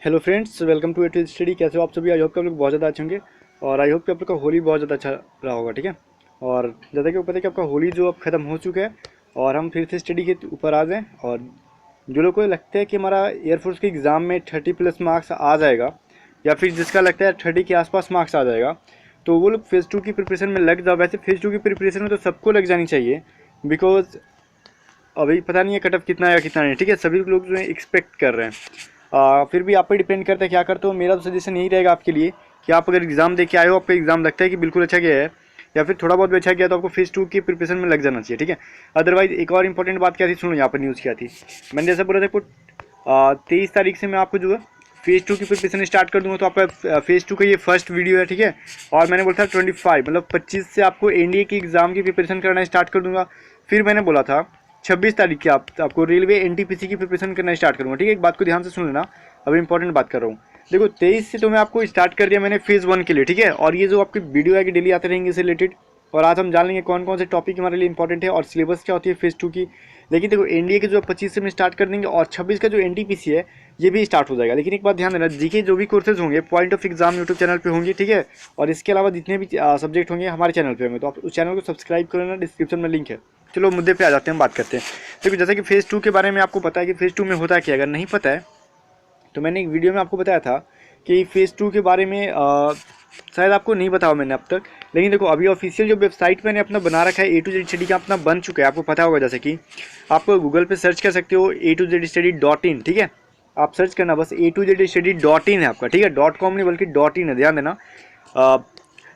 Hello friends, welcome to eight study. कैसे हो आप सभी? आई होप कि आप लोग बहुत ज़्यादा अच्छे होंगे और आई होप कि आप लोग का होली बहुत ज़्यादा अच्छा रहा होगा। ठीक है, और जैसा कि आपको पता है कि आपका होली जो अब ख़त्म हो चुका है और हम फिर से स्टडी के ऊपर आ जाएँ। और जो लोग को लगता है कि हमारा एयरफोर्स के एग्ज़ाम में 30+ मार्क्स आ जाएगा या फिर जिसका लगता है 30 के आसपास मार्क्स आ जाएगा, तो वो लोग फेज़ 2 की प्रिपरेशन में लग जाओ। वैसे फेज़ 2 की प्रिपरेशन में तो सबको लग जानी चाहिए, बिकॉज अभी पता नहीं है कट ऑफ कितना है या कितना नहीं। ठीक है, सभी लोग जो है एक्सपेक्ट कर रहे हैं। फिर भी आप पे डिपेंड करता है क्या करते हो। मेरा तो सजेशन यही रहेगा आपके लिए कि आप अगर एग्ज़ाम दे के आए हो, आपका एग्ज़ाम लगता है कि बिल्कुल अच्छा गया है या फिर थोड़ा बहुत भी अच्छा गया, तो आपको फेज़ 2 की प्रिपरेशन में लग जाना चाहिए। ठीक है, अदरवाइज एक और इंपॉर्टेंट बात क्या थी, सुनो यहाँ पर न्यूज़ क्या थी। मैंने जैसे बोला था कि 23 तारीख से मैं आपको जो है फेज़ 2 की प्रिपरेशन स्टार्ट कर दूंगा। तो आपका फेज़ 2 का ये फर्स्ट वीडियो है। ठीक है, और मैंने बोला था 25 मतलब 25 से आपको एनडीए की एग्ज़ाम की प्रिपरेशन करना स्टार्ट कर दूंगा। फिर मैंने बोला था 26 तारीख की आपको रेलवे एनटीपीसी की प्रिपरेशन करना स्टार्ट करूँगा। ठीक है, एक बात को ध्यान से सुन लेना, अभी इंपॉर्टेंट बात कर रहा हूँ। देखो 23 से तो मैं आपको स्टार्ट कर दिया मैंने फेज़ 1 के लिए। ठीक है, और ये जो आपकी वीडियो है कि डेली आते रहेंगे इससे रिलेटेड। और आज हम जान लेंगे कौन कौन से टॉपिक हमारे लिए इंपॉर्टेंट है और सिलेबस क्या होती है फेज़ 2 की। लेकिन देखो एनडीए के जो 25 से हम स्टार्ट कर देंगे और 26 का जो एनटीपीसी है ये भी स्टार्ट हो जाएगा। लेकिन एक बात ध्यान देना, जीके जो भी कोर्सेज होंगे point of exam YouTube channel पे होंगे। ठीक है, और इसके अलावा जितने भी सब्जेक्ट होंगे हमारे चैनल पे होंगे, तो आप उस चैनल को सब्सक्राइब कर लेना, डिस्क्रिप्शन में लिंक है। चलो मुद्दे पे आ जाते हैं, हम बात करते हैं। देखो जैसा कि फेज़ 2 के बारे में आपको पता है कि फेज़ 2 में होता क्या है। अगर नहीं पता है तो मैंने एक वीडियो में आपको बताया था कि फेज़ 2 के बारे में शायद आपको नहीं बताया मैंने अब तक। लेकिन देखो अभी ऑफिशियल जो वेबसाइट मैंने अपना बना रखा है A to Z स्टडी का अपना बन चुका है, आपको पता होगा। जैसे कि आप गूगल पे सर्च कर सकते हो A2Z study.in। ठीक है, आप सर्च करना बस A2Z study.in है आपका। ठीक है, .com नहीं बल्कि .in है, ध्यान देना।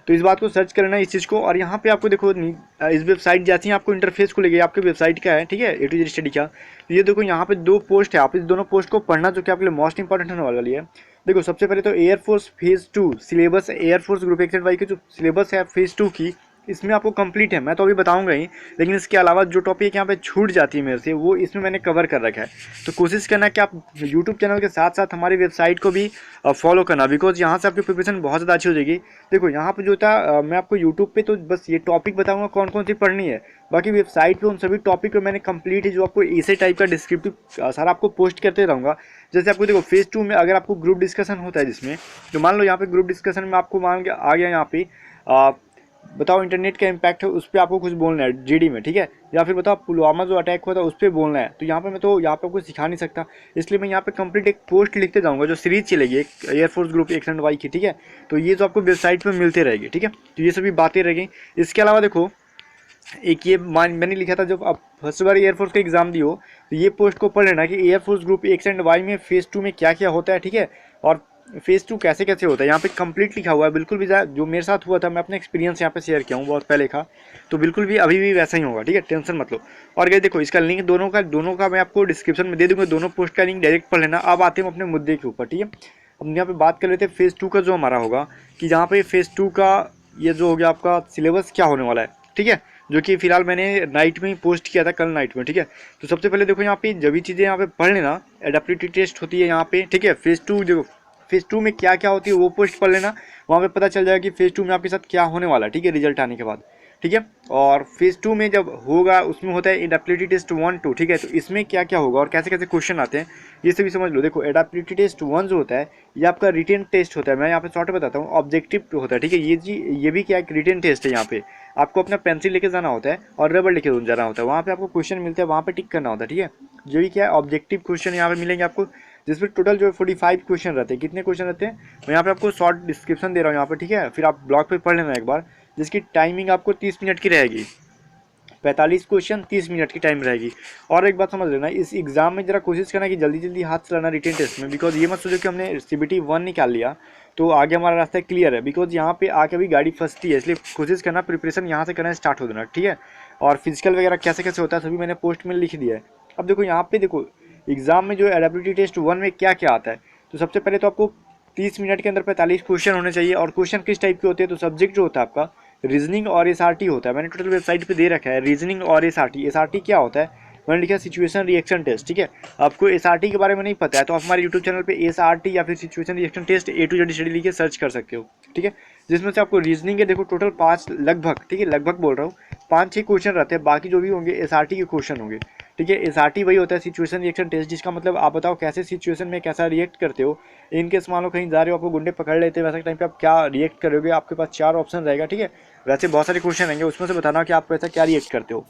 तो इस बात को सर्च करना इस चीज़ को, और यहाँ पे आपको देखो इस वेबसाइट जैसे ही आपको इंटरफेस खुलेगी आपके वेबसाइट का है। ठीक है, A to Z स्टडी का। तो ये देखो यहाँ पे दो पोस्ट है, आप इस दोनों पोस्ट को पढ़ना जो कि आपके लिए मोस्ट इंपॉर्टेंट होने वाली है। देखो सबसे पहले तो air force phase 2 syllabus, air force group X and Y की जो सिलेबस है फेज़ 2 की, इसमें आपको कंप्लीट है। मैं तो अभी बताऊंगा ही, लेकिन इसके अलावा जो टॉपिक यहाँ पे छूट जाती है मेरे से वो इसमें मैंने कवर कर रखा है। तो कोशिश करना कि आप यूट्यूब चैनल के साथ साथ हमारी वेबसाइट को भी फॉलो करना, बिकॉज यहाँ से आपकी प्रिपरेशन बहुत ज़्यादा अच्छी हो जाएगी। देखो यहाँ पे जो था मैं आपको यूट्यूब पे तो बस ये टॉपिक बताऊंगा कौन कौन सी पढ़नी है, बाकी वेबसाइट पे उन सभी टॉपिक पे मैंने कंप्लीट है जो आपको ऐसे टाइप का डिस्क्रिप्टिव सारा आपको पोस्ट करते रहूँगा। जैसे आपको देखो फेज़ 2 में अगर आपको ग्रुप डिस्कशन होता है जिसमें, तो मान लो यहाँ पे ग्रुप डिस्कशन में आपको मान के आ गया यहाँ पे बताओ इंटरनेट का इम्पैक्ट है, उस पर आपको कुछ बोलना है जीडी में। ठीक है, या फिर बताओ पुलवामा जो अटैक हुआ था उस पर बोलना है। तो यहाँ पे मैं तो यहाँ पे आपको सिखा नहीं सकता, इसलिए मैं यहाँ पे कंप्लीट एक पोस्ट लिखते जाऊँगा जो सीरीज चलेगी एक air force group X and Y की। ठीक है, तो ये जो आपको वेबसाइट पे मिलते रहेगी। ठीक है, तो ये सभी बातें रहेंगी। इसके अलावा देखो एक ये मैंने लिखा था, जब आप फर्स्ट बार एयरफोर्स का एग्जाम दियो तो ये पोस्ट को पढ़ लेना कि air force group X and Y में फेज़ 2 में क्या क्या होता है। ठीक है, और फेज़ 2 कैसे कैसे होता है यहाँ पे कंप्लीट लिखा हुआ है, बिल्कुल भी जो मेरे साथ हुआ था मैं अपना एक्सपीरियंस यहाँ पे शेयर किया हूँ बहुत पहले का, तो बिल्कुल भी अभी भी वैसा ही होगा। ठीक है, टेंशन मत लो। और ये देखो इसका लिंक दोनों का मैं आपको डिस्क्रिप्शन में दे दूंगा, दोनों पोस्ट का लिंक डायरेक्ट पढ़ लेना। अब आते हैं अपने मुद्दे के ऊपर। ठीक है, हम यहाँ पे बात कर लेते हैं फेज़ 2 का जो हमारा होगा, कि जहाँ पे फेज़ 2 का ये जो हो गया आपका सिलेबस क्या होने वाला है। ठीक है, जो कि फिलहाल मैंने नाइट में ही पोस्ट किया था, कल नाइट में। ठीक है, तो सबसे पहले देखो यहाँ पे जब भी चीज़ें यहाँ पे पढ़ लेना, एडेप्टिविटी टेस्ट होती है यहाँ पे। ठीक है, फेज़ 2 देखो फेज़ 2 में क्या क्या होती है वो पोस्ट पढ़ लेना, वहाँ पे पता चल जाएगा कि फेज़ 2 में आपके साथ क्या होने वाला है। ठीक है, रिजल्ट आने के बाद। ठीक है, और फेज़ 2 में जब होगा उसमें होता है एडेप्टिविटी टेस्ट 1 2। ठीक है, तो इसमें क्या क्या होगा और कैसे कैसे क्वेश्चन आते हैं ये सभी समझ लो। देखो एडेप्टिविटी टेस्ट 1 जो होता है ये आपका रिटेन टेस्ट होता है, मैं यहाँ पे शॉर्ट में बताता हूँ, ऑब्जेक्टिव होता है। ठीक है, ये भी क्या एक रिटेन टेस्ट है। यहाँ पे आपको अपना पेंसिल लेके जाना होता है और रबड़ लेके जाना होता है, वहाँ पे आपको क्वेश्चन मिलते हैं, वहाँ पे टिक करना होता है। ठीक है, जो भी क्या है ऑब्जेक्टिव क्वेश्चन यहाँ पे मिलेंगे आपको, जिसमें टोटल जो है 45 क्वेश्चन रहते हैं। कितने क्वेश्चन रहते हैं मैं यहाँ पे आपको शॉर्ट डिस्क्रिप्शन दे रहा हूँ यहाँ पे। ठीक है, फिर आप ब्लॉग पे पढ़ लेना एक बार, जिसकी टाइमिंग आपको 30 मिनट की रहेगी। 45 क्वेश्चन 30 मिनट की टाइम रहेगी। और एक बात समझ लेना, इस एग्जाम में जरा कोशिश करना कि जल्दी जल्दी हाथ चलाना रिटेन टेस्ट में, बिकॉज ये मत सोचो कि हमने CBT 1 निकाल लिया तो आगे हमारा रास्ता क्लियर है, बिकॉज यहाँ पे आके भी गाड़ी फंसती है। इसलिए कोशिश करना प्रिपरेशन यहाँ से करना स्टार्ट हो देना। ठीक है, और फिजिकल वगैरह कैसे कैसे होता है सभी मैंने पोस्ट में लिख दिया है। अब देखो यहाँ पे देखो एग्जाम में जो एडेप्टिविटी टेस्ट 1 में क्या क्या आता है, तो सबसे पहले तो आपको 30 मिनट के अंदर 45 क्वेश्चन होने चाहिए। और क्वेश्चन किस टाइप के होते हैं, तो सब्जेक्ट जो होता है आपका रीजनिंग और SRT होता है। मैंने टोटल वेबसाइट पे दे रखा है रीजनिंग और SRT क्या होता है, मैंने लिखा सिचुएशन रिएक्शन टेस्ट। ठीक है, आपको SRT के बारे में नहीं पता है तो आप हमारे यूट्यूब चैनल पे SRT या फिर situation reaction test A to Z study लिख के सर्च कर सकते हो। ठीक है, जिसमें से आपको रीजनिंग के देखो टोटल 5 लगभग, ठीक है लगभग बोल रहा हूँ, 5-6 क्वेश्चन रहते हैं, बाकी जो भी होंगे SRT के क्वेश्चन होंगे। ठीक है। SRT वही होता है, सिचुएशन रिएक्शन टेस्ट, जिसका मतलब आप बताओ कैसे सिचुएशन में कैसा रिएक्ट करते हो। इनकेस मान लो कहीं जा रहे हो, आपको गुंडे पकड़ लेते हैं, वैसे टाइम पे आप क्या रिएक्ट करोगे। आपके पास 4 ऑप्शन रहेगा, ठीक है। वैसे बहुत सारे क्वेश्चन रहेंगे, उसमें से बताना कि आप वैसा क्या रिएक्ट करते हो,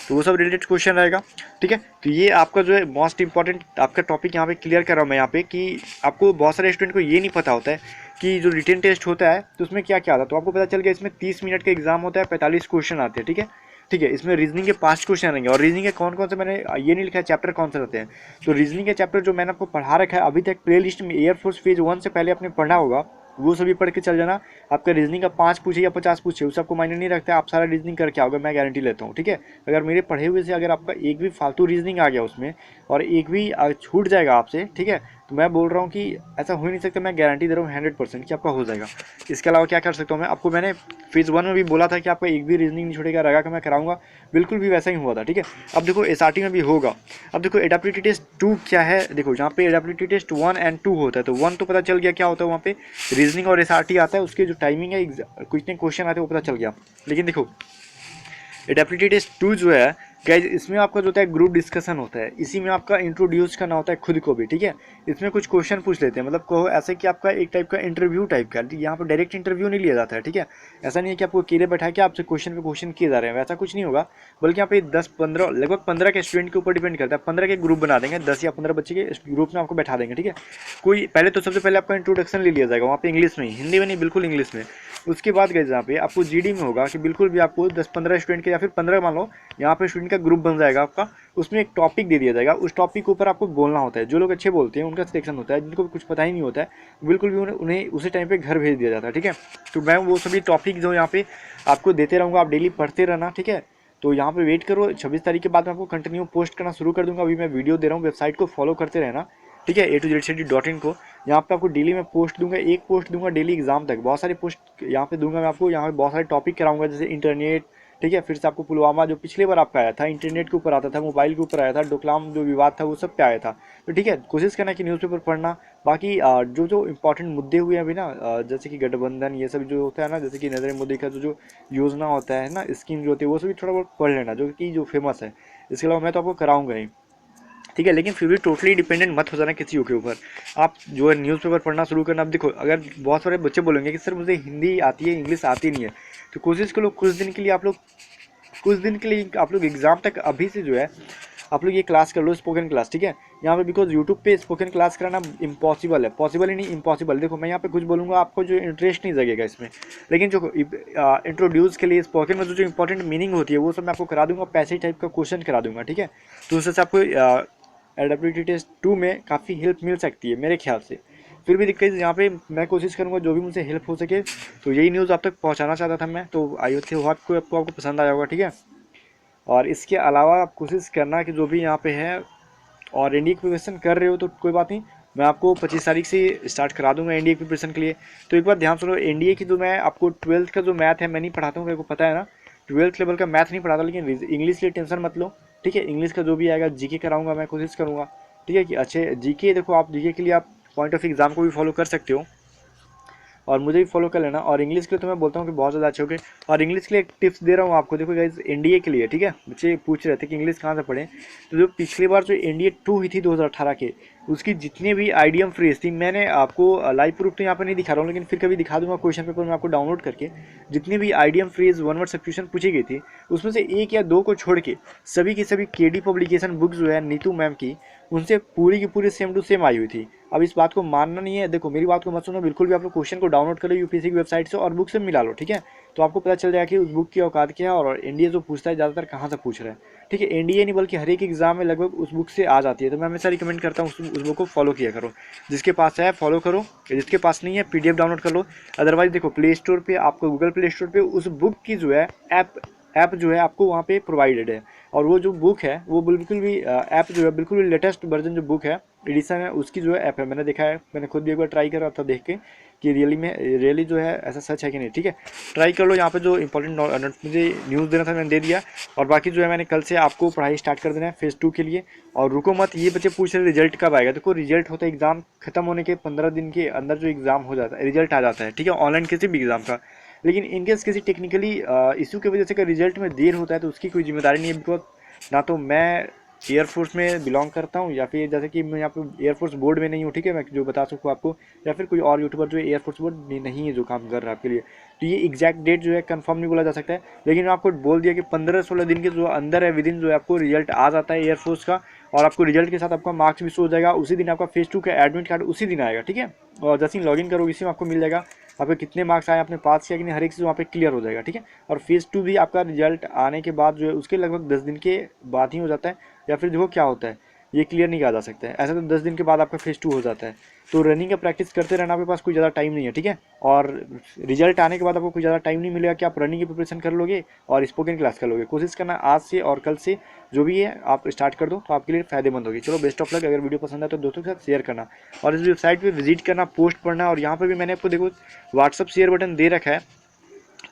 तो वो सब रिलेटेड क्वेश्चन रहेगा, ठीक है। तो ये आपका जो है मोस्ट इंपॉर्टेंट आपका टॉपिक यहाँ पे क्लियर कर रहा हूँ मैं यहाँ पे, कि आपको बहुत सारे स्टूडेंट को ये नहीं पता होता है कि जो रिटन टेस्ट होता है तो उसमें क्या क्या आता है। तो आपको पता चल गया इसमें 30 मिनट का एग्जाम होता है, 45 क्वेश्चन आते हैं, ठीक है। ठीक है, इसमें रीजनिंग के 5 क्वेश्चन रहेंगे, और रीजनिंग के कौन कौन से मैंने ये नहीं लिखा है चैप्टर कौन से रहते हैं। तो रीजनिंग के चैप्टर जो मैंने आपको पढ़ा रखा है अभी तक प्ले लिस्ट में, एयरफोर्स फेज 1 से पहले आपने पढ़ा होगा, वो सभी पढ़ के चल जाना। आपका रीजनिंग का 5 पूछे या 50 पूछे उससे आपको मायने नहीं रखता है, आप सारा रीजनिंग करके आओगे, मैं गारंटी लेता हूँ, ठीक है। अगर मेरे पढ़े हुए से अगर आपका एक भी फालतू रीजनिंग आ गया उसमें, और एक भी छूट जाएगा आपसे, ठीक है, तो मैं बोल रहा हूँ कि ऐसा हो ही नहीं सकता, मैं गारंटी दे रहा हूँ 100% कि आपका हो जाएगा। इसके अलावा क्या कर सकता हूँ मैं, आपको मैंने फेज 1 में भी बोला था कि आपका एक भी रीजनिंग नहीं छूटेगा, रगा के मैं कराऊंगा, बिल्कुल भी वैसा ही हुआ था, ठीक है। अब देखो SRT में भी होगा। अब देखो एडेप्टिविटी टेस्ट 2 क्या है, देखो यहाँ पे एडेप्टिविटी टेस्ट 1 और 2 होता है। तो 1 तो पता चल गया क्या होता है, वहाँ पे रीजनिंग और SRT आता है, उसके जो टाइमिंग है कितने क्वेश्चन आते हैं वो पता चल गया। लेकिन देखो एडेप्टिविटी टेस्ट 2 जो है गाइज, इसमें आपका जो होता है ग्रुप डिस्कशन होता है, इसी में आपका इंट्रोड्यूस करना होता है खुद को भी, ठीक है। इसमें कुछ क्वेश्चन पूछ लेते हैं, मतलब कहो ऐसे कि आपका एक टाइप का इंटरव्यू टाइप का, यहाँ पर डायरेक्ट इंटरव्यू नहीं लिया जाता है, ठीक है। ऐसा नहीं है कि आपको अकेले बैठा के आपसे क्वेश्चन पे क्वेश्चन किए जा रहे हैं, वैसा कुछ नहीं होगा। बल्कि यहाँ पे 10-15 लगभग 15 के स्टूडेंट के ऊपर डिपेंड करता है, 15 के ग्रुप बना देंगे, 10 या 15 बच्चे के ग्रुप में आपको बैठा देंगे, ठीक है। कोई पहले तो सबसे पहले आपका इंट्रोडक्शन ले लिया जाएगा वहाँ पे इंग्लिश में ही, हिंदी में नहीं, बिल्कुल इंग्लिश में। उसके बाद गए जहाँ पे आपको GD में होगा कि बिल्कुल भी आपको 10-15 स्टूडेंट के या फिर 15 मान लो, यहाँ पे स्टूडेंट का ग्रुप बन जाएगा आपका। उसमें एक टॉपिक दे दिया जाएगा, उस टॉपिक के ऊपर आपको बोलना होता है। जो लोग अच्छे बोलते हैं उनका सिलेक्शन होता है, जिनको कुछ पता ही नहीं होता है बिल्कुल भी उन्हें उसी टाइम पे घर भेज दिया जाता है, ठीक है। तो मैं वो सभी टॉपिक जो यहाँ पे आपको देते रहूँगा, आप डेली पढ़ते रहना, ठीक है। तो यहाँ पे वेट करो, 26 तारीख के बाद मैं आपको कंटिन्यू पोस्ट करना शुरू कर दूंगा। अभी मैं वीडियो दे रहा हूँ, वेबसाइट को फॉलो करते रहना, ठीक है, A2ZStudy.in को। यहाँ पे आपको डेली मैं पोस्ट दूंगा, एक पोस्ट दूंगा डेली एग्जाम तक, बहुत सारे पोस्ट यहाँ पे दूंगा मैं आपको। यहाँ पे बहुत सारे टॉपिक कराऊंगा, जैसे इंटरनेट, ठीक है। फिर से आपको पुलवामा जो पिछली बार आपका आया था, इंटरनेट के ऊपर आता था, मोबाइल के ऊपर आया था, डोकलाम जो विवाद था वो सब पे आया था। तो ठीक है, कोशिश करना कि न्यूज़पेपर पढ़ना। बाकी जो जो इंपॉर्टेंट मुद्दे हुए अभी ना, जैसे कि गठबंधन ये सब जो होता है ना, जैसे कि नरेंद्र मोदी का जो योजना होता है ना, स्कीम जो होती है, वो सभी थोड़ा बहुत पढ़ लेना, जो कि जो फेमस है। इसके अलावा मैं तो आपको कराऊंगा ही, ठीक है। लेकिन फिर भी टोटली डिपेंडेंट मत हो जाना किसी के ऊपर। आप जो है न्यूज़पेपर पढ़ना शुरू करना। अब देखो, अगर बहुत सारे बच्चे बोलेंगे कि सर मुझे हिंदी आती है, इंग्लिश आती नहीं है, तो कोशिश करो कुछ दिन के लिए आप लोग एग्जाम तक अभी से जो है आप लोग ये क्लास कर लो, स्पोकन क्लास, ठीक है। यहाँ पे बिकॉज यूट्यूब पे स्पोकन क्लास कराना इम्पॉसिबल है, पॉसिबल ही नहीं, इम्पॉसिबल। देखो मैं यहाँ पे कुछ बोलूँगा, आपको जो इंटरेस्ट नहीं जगेगा इसमें, लेकिन जो इंट्रोड्यूस के लिए स्पोकन में जो इंपॉर्टेंट मीनिंग होती है वो सब मैं आपको करा दूंगा, पैसेज टाइप का क्वेश्चन करा दूंगा, ठीक है। तो उससे आपको एडेप्टिविटी टेस्ट 2 में काफ़ी हेल्प मिल सकती है मेरे ख्याल से। फिर भी दिक्कत यहाँ पे मैं कोशिश करूँगा जो भी मुझसे हेल्प हो सके। तो यही न्यूज़ आप तक पहुँचाना चाहता था मैं, तो आई होप आपको पसंद आया होगा, ठीक है। और इसके अलावा आप कोशिश करना कि जो भी यहाँ पे है, और एनडीए की प्रिपरेशन कर रहे हो तो कोई बात नहीं, मैं आपको 25 तारीख से स्टार्ट करा दूंगा एनडीए की प्रिपरेशन के लिए। तो एक बार ध्यान सुनो, एनडीए की जो मैं आपको 12th का जो मैथ है मैं नहीं पढ़ाता हूँ, मेरे को पता है ना, 12th लेवल का मैथ नहीं पढ़ाता, लेकिन इंग्लिश के लिए टेंशन मत लो, ठीक है। इंग्लिश का जो भी आएगा जीके कराऊंगा, मैं कोशिश करूँगा, ठीक है। कि अच्छे जीके, देखो आप जीके के लिए आप पॉइंट ऑफ एग्जाम को भी फॉलो कर सकते हो, और मुझे भी फॉलो कर लेना। और इंग्लिश के लिए तो मैं बोलता हूँ कि बहुत ज़्यादा अच्छे हो गए। और इंग्लिश के लिए एक टिप्स दे रहा हूँ आपको, देखो गाइस, एनडीए के लिए, ठीक है, बच्चे पूछ रहे थे कि इंग्लिश कहाँ से पढ़ें। तो जो पिछली बार जो एनडीए 2 हुई थी 2018 के, उसकी जितनी भी आइडियम फ्रेज थी, मैंने आपको लाइव प्रूफ तो यहाँ पर नहीं दिखा रहा हूँ, लेकिन फिर कभी दिखा दूंगा क्वेश्चन पेपर में आपको डाउनलोड करके। जितनी भी आइडियम फ्रेज 1 वर्ड सब्स्टिट्यूशन पूछी गई थी, उसमें से 1 या 2 को छोड़ के सभी की सभी केडी पब्लिकेशन बुक जो है नीतू मैम की, उनसे पूरी की पूरी सेम टू सेम आई हुई थी। अब इस बात को मानना नहीं है, देखो मेरी बात को मत सुनो बिल्कुल भी, आप लोग क्वेश्चन को डाउनलोड करो यूपीएससी की वेबसाइट से और बुक से मिला लो, ठीक है। तो आपको पता चल जाएगा कि उस बुक की औकात क्या है, और एनडीए जो पूछता है ज़्यादातर कहाँ से पूछ रहा है, ठीक है। एनडीए नहीं बल्कि हर एक एग्जाम में लगभग उस बुक से आ जाती है। तो मैं हमेशा रिकमेंड करता हूँ उस बुक को फॉलो किया करो। जिसके पास है फॉलो करो, जिसके पास नहीं है पीडीएफ डाउनलोड कर लो। अदरवाइज देखो प्ले स्टोर पर, आपको गूगल प्ले स्टोर पर उस बुक की जो है ऐप जो है आपको वहाँ पे प्रोवाइडेड है। और वो जो बुक है वो बिल्कुल भी ऐप जो है बिल्कुल भी लेटेस्ट वर्जन जो बुक है, एडिशन है, उसकी जो है ऐप है। मैंने देखा है, मैंने खुद भी एक बार ट्राई करा था देख के कि रियली जो है ऐसा सच है कि नहीं, ठीक है। ट्राई कर लो। यहाँ पे जो इंपॉर्टेंट मुझे न्यूज़ देना था मैंने दे दिया। और बाकी जो है मैंने कल से आपको पढ़ाई स्टार्ट कर देना है फेज़ 2 के लिए। और रुको मत, ये बच्चे पूछ रहे रिजल्ट कब आएगा। देखो रिजल्ट होता है एग्जाम खत्म होने के 15 दिन के अंदर, जो एग्जाम हो जाता है रिजल्ट आ जाता है, ठीक है, ऑनलाइन किसी भी एग्जाम का। लेकिन इनकेस किसी टेक्निकली इशू की वजह से अगर रिजल्ट में देर होता है तो उसकी कोई जिम्मेदारी नहीं है, बिकॉज ना तो मैं एयरफोर्स में बिलोंग करता हूँ या फिर जैसे कि मैं यहाँ पे एयरफोर्स बोर्ड में नहीं हूँ, ठीक है, मैं जो बता सकूँ आपको, या फिर कोई और यूट्यूबर जो एयरफोर्स बोर्ड नहीं है जो काम कर रहा है आपके लिए, तो ये एग्जैक्ट डेट जो है कंफर्म नहीं बोला जा सकता है। लेकिन मैं आपको बोल दिया कि 15-16 दिन के जो अंदर है, विद इन जो है आपको रिजल्ट आ जाता है एयरफोर्स का, और आपको रिजल्ट के साथ आपका मार्क्स भी शो हो जाएगा। उसी दिन आपका फेज 2 का एडमिट कार्ड उसी दिन आएगा, ठीक है। और जैसे ही लॉगिन करोगे इसी में आपको मिल जाएगा आपके कितने मार्क्स आए, आपने पास किया कि नहीं, हर एक चीज़ वहाँ पे क्लियर हो जाएगा, ठीक है। और फेज़ 2 भी आपका रिजल्ट आने के बाद जो है उसके लगभग 10 दिन के बाद ही हो जाता है, या फिर देखो क्या होता है, ये क्लियर नहीं कहा जा सकता है, ऐसा तो 10 दिन के बाद आपका फेज़ 2 हो जाता है। तो रनिंग का प्रैक्टिस करते रहना, आपके पास कोई ज़्यादा टाइम नहीं है, ठीक है। और रिजल्ट आने के बाद आपको कोई ज़्यादा टाइम नहीं मिलेगा कि आप रनिंग की प्रिपरेशन कर लोगे और स्पोकन क्लास कर लोगे। कोशिश करना आज से और कल से जो भी है आप स्टार्ट कर दो, तो आपके लिए फायदेमंद होगी। चलो बेस्ट ऑफ लक। अगर वीडियो पसंद है तो दोस्तों के साथ शेयर करना, और इस वेबसाइट पे विजिट करना, पोस्ट पढ़ना, और यहाँ पर भी मैंने आपको देखो व्हाट्सअप शेयर बटन दे रखा है,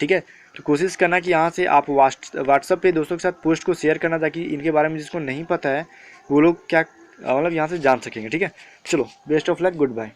ठीक है। तो कोशिश करना कि यहाँ से आप व्हाट्सअप पे दोस्तों के साथ पोस्ट को शेयर करना, ताकि इनके बारे में जिसको नहीं पता है वो लोग क्या मतलब यहाँ से जान सकेंगे, ठीक है। चलो best of luck, good bye.